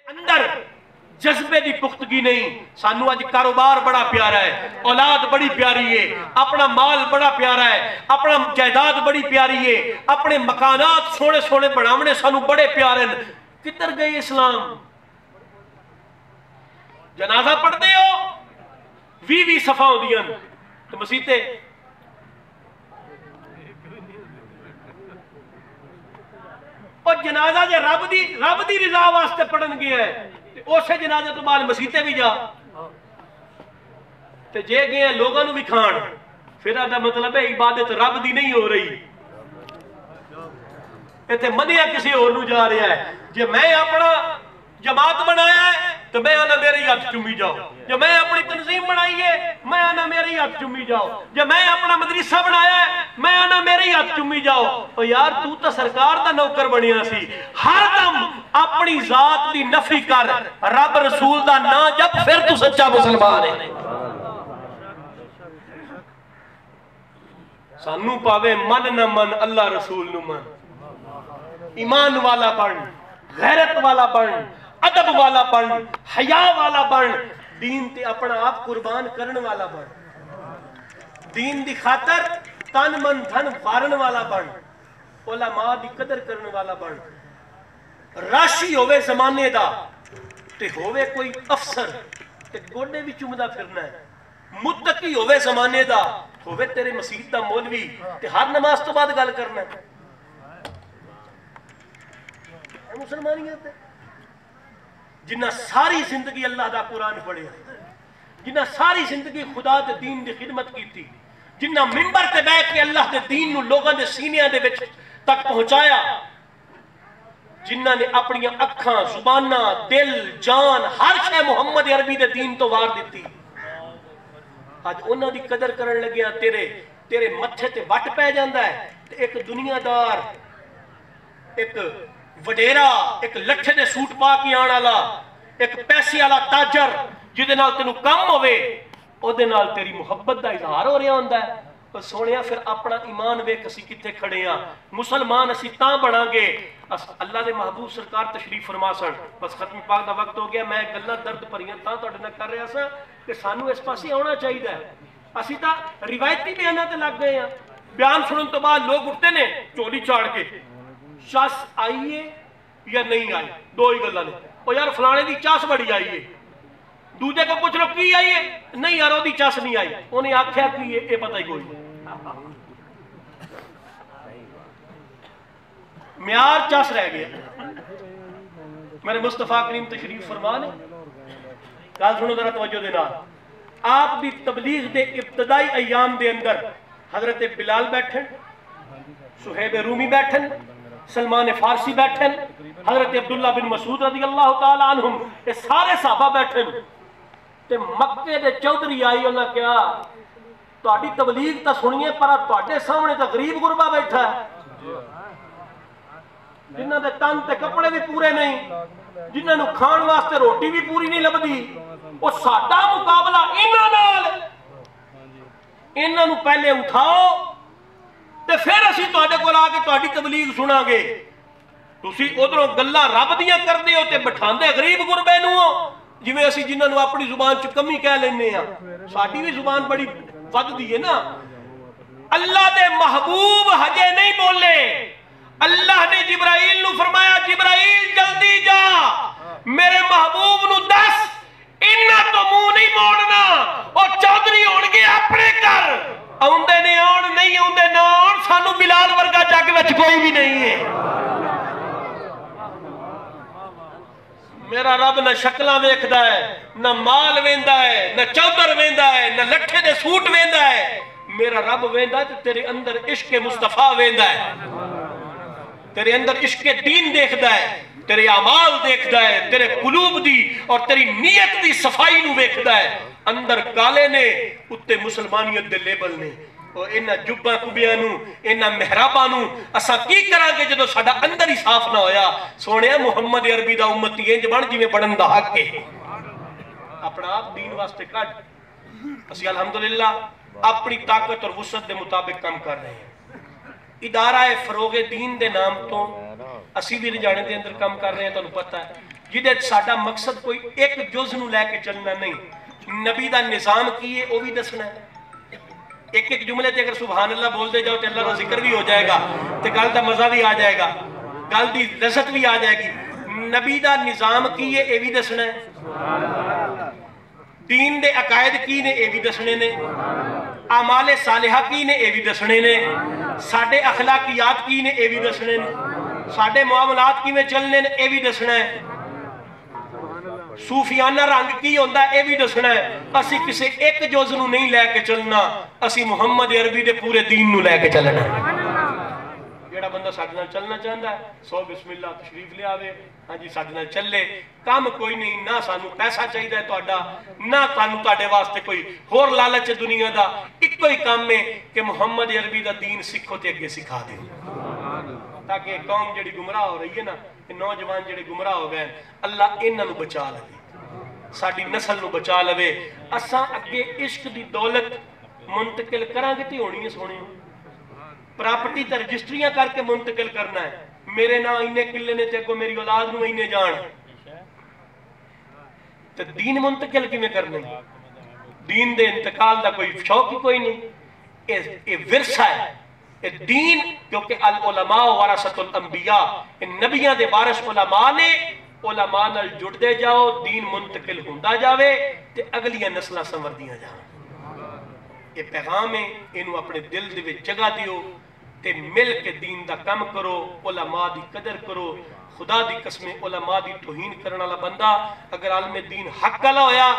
اندر جذبے دی پختگی نہیں. سانو اج کاروبار بڑا پیارا ہے, اولاد بڑی پیاری ہے, اپنا مال بڑا پیارا ہے, اپنا جائیداد بڑی پیاری ہے, اپنے مکانات سونے سونے بناونے سانو بڑے پیارے ہیں. کدھر گئے اسلام؟ جنازہ پڑھتے ہو 20 صفحہ ہوندیاں تو مسیتے اور جنازہ جے رب دی رضا واسطے پڑھن گیا ہے اسے جنازے تو بعد مسیتے بھی جا تے جے گئے لوگوں نو بھی کھان, پھر آدھا مطلب ہے عبادت رب دی نہیں ہو رہی, ایتھے منیا کسی اور نو جا رہا ہے. جے میں اپنا جماعت بنایا ہے تو میں آنا میرے ہاتھ چومی جاؤ, جے میں اپنی تنظیم بنائی ہے میں آنا میرے ہاتھ چومی جاؤ, جے میں اپنا مدرسہ بنایا ہے میں آنا میرے ہاتھ چومی جاؤ. او یار تو سرکار دا نوکر بنیا سی, ہر دم اپنی ذات دی نفی کر, رب رسول دا نا جب, پھر تو سچا مسلمان ہے. سانو پاوے من نہ من, اللہ رسول نو من, ایمان والا بن, غیرت والا بن, ادب والا بن, حیا والا بن, دین تے اپنا آپ قربان کرن والا بن, دین دی خاطر تن من دھن وارن والا بن, علماء دی قدر کرن والا بن. راشی ہوئے زمانے دا تے ہوئے کوئی افسر تے گوڑے بھی چومدہ پھرنا ہے, متقی ہوئے زمانے دا ہوئے تیرے مسجد دا مولوی تے ہر نماز تو بعد گل کرنا ہے. مسلمانیت ہے جنہ ساری زندگی اللہ دا قرآن پڑھے, جنہ ساری زندگی خدا دے دین دی خدمت کی تھی, جنہ ممبر تے بیٹھ کے اللہ دے دین نو لوگاں دے سینیاں دے وچ تک پہنچایا, جنہ نے اپنی اکھاں, زباناں, دل, جان ہر شے محمد عربی دے دین تو وار دیتی. آج انہاں دی قدر کرن لگیا تیرے متھے تے وٹ پہ جاندا ہے. ایک دنیا دار, ایک وڈیرا, ایک لٹھے دے سوٹ پا کے آن والا, ایک پیسے والا تاجر جدے نال تینوں کم ہوے او دے نال تیری محبت دا اظہار ہو رہا ہوندا ہے. پر سونیا پھر اپنا ایمان ویکھ اسی کتے کھڑے ہاں. مسلمان اسی تاں بنا گے اللہ دے محبوب سرکار تشریف فرما سن. بس ختم پاک دا وقت ہو گیا. میں گلاں درد بھریاں تاں تہاڈے نال کر رہا سا کہ سانو اس پاسے آنا چاہیے. اسی تاں روایتی بیاناں تے لگ گئے ہاں. بیان سنن تو بعد لوگ اٹھتے نے چولی چاڑ کے, چس آئیے یا نہیں آئی, دو ہی گلاں نے. او یار فلانے دی چس بڑی آئی ہے, دوجے کو پوچھ لو کی آئی ہے, نہیں یار وہ دی چس نہیں آئی. انہیں آکھیا کی ہے, یہ پتہ ہی کوئی نہیں. معیار چس رہ گیا. میرے مصطفیٰ کریم تشریف فرما نے گل سنو ذرا توجہ دے نال. آپ دی تبلیغ دے ابتدائی ایام دے اندر حضرت بلال بیٹھن, صہیب رومی بیٹھن, سلمان فارسی بیٹھن, حضرت عبداللہ بن مسعود رضی اللہ تعالیٰ عنہم, یہ سارے صحابہ بیٹھن. تے مکے دے چودھری آئی, انہاں کیا تہاڈی تبلیغ تا سنیے پر تہاڈے سامنے تا غریب غربا بیٹھا ہے, جنہاں دے تن تے کپڑے بھی پورے نہیں, جنہاں نو کھان واسطے روٹی بھی پوری نہیں لبدی. او ساڈا مقابلہ انہاں نال, انہاں نو پہلے اٹھاؤ تے پھر اسی تہاڈے کول آ کے تہاڈی تبلیغ سنا گے. تسی ادھروں گلاں رب دیاں کردے ہو تے بٹھاندے غریب غربے نو جویں اسی جنہاں نو اپنی زبان چ کمی کہہ لینے ہاں. ساڈی بھی زبان بڑی ودی ہے نا. اللہ دے محبوب ہجے نہیں بولے. اللہ نے جبرائیل نو فرمایا جبرائیل جلدی جا میرے محبوب نو دس انہاں تو منہ نہیں موڑنا. اور چودھری ہون گے اپنے کر, آندے نے آن نہیں آندے نہ آن, سانو بلال ورگا جگ وچ کوئی بھی نہیں ہے. میرا رب نہ شکلاں ویکھدا ہے, نہ مال ویندا ہے, نہ چودھر ویندا ہے, نہ لٹھے دے سوٹ ویندا ہے. میرا رب ویندا تے تیرے اندر عشق مصطفیٰ ویندا ہے, تیرے اندر عشق دین دیکھدا ہے, تیرے اعمال دیکھدا ہے, تیرے قلوب دی اور تیری نیت دی صفائی نو ویکھدا ہے. اندر کالے نے اتے مسلمانیت دے لیبل نے. اور انہاں جباں کبیاں نو, انہاں محراباں نو اساں کی کراں گے جدوں ساڈا اندر ہی صاف نہ ہویا. سونیا محمد عربی دا امتی انج بن جویں بنن دا حق ہے. اپنا آپ دین واسطے کڈ. اسی الحمدللہ اپنی طاقت اور وسعت دے مطابق کام کر رہے ہیں. ادارہ فروغ دین دے نام تو اسی بھی رجانے دے اندر کام کر رہے ہیں. تانوں پتہ ہے جہدے ساڈا مقصد کوئی ایک جز نو لے کے چلنا نہیں، نبی دا نظام کی ہے وہ بھی دسنا ہے۔ ایک ایک جملے تے اگر سبحان اللہ بول دے جاؤ تو اللہ کا ذکر بھی ہو جائے گا، تو گل دا مزہ بھی آ جائے گا، گل دی لذت بھی آ جائے گی۔ نبی دا نظام کی ہے یہ بھی دسنا ہے، دین دے عقائد کی نے یہ بھی دسنے نے، اعمال صالحہ کی نے یہ بھی دسنے نے، ساڈے اخلاقیات کی نے یہ بھی دسنے نے، ساڈے معاملات کی میں چلنے نے یہ بھی دسنا ہے، صوفیانہ رنگ کی ہوندہ ہے یہ بھی دسنا ہے۔ اسی کسی ایک جز نو نہیں لے کے چلنا، اسی محمد عربی دے پورے دین نو لے کے چلنا ہے۔ جیڑا بندہ ساڈے نال چلنا چاہندا ہے سو بسم اللہ تشریف لے آوے، ہاں جی ساڈے نال چلے، کام کوئی نہیں، نہ سانو پیسہ چاہیے ہے تہاڈا، نہ تانوں تہاڈے واسطے کوئی ہور لالچ دنیا دا، ایک کوئی کام ہے کہ محمد عربی دا دین سکھو تے اگے سکھا دے، تاکہ قوم جڑی گمراہ ہو رہی ہے نا، نوجوان جڑے گمراہ ہو گئے اللہ انہاں نو بچا لے، ساڈی نسل نو بچا لے۔ اساں اگے عشق دی دولت منتقل کراں گے تے ہونی ہے سونے، پراپرٹی تے رجسٹریاں کر کے منتقل کرنا ہے، میرے نا اینے کلے نے تے کو میری اولاد نو اینے جان، تے دین منتقل کی میں کرنے، دین دے انتقال دا کوئی شوق ہی کوئی نہیں، یہ ورثہ ہے، یہ دین، کیونکہ العلماء ورثۃ الانبیاء، نبیاں دے وارث علماء نے، علماء نال جڑ دے جاؤ، دین منتقل ہوندا جاوے تے اگلیاں نسلاں سنوردیاں جاؤ۔ یہ پیغام ہے، انہوں اپنے دل دے وچ جگہ دیو تے مل کے دین دا کم کرو، علماء دی قدر کرو۔ خدا دی قسم علماء دی توہین کرنے والا بندہ اگر عالم دین حق والا ہویا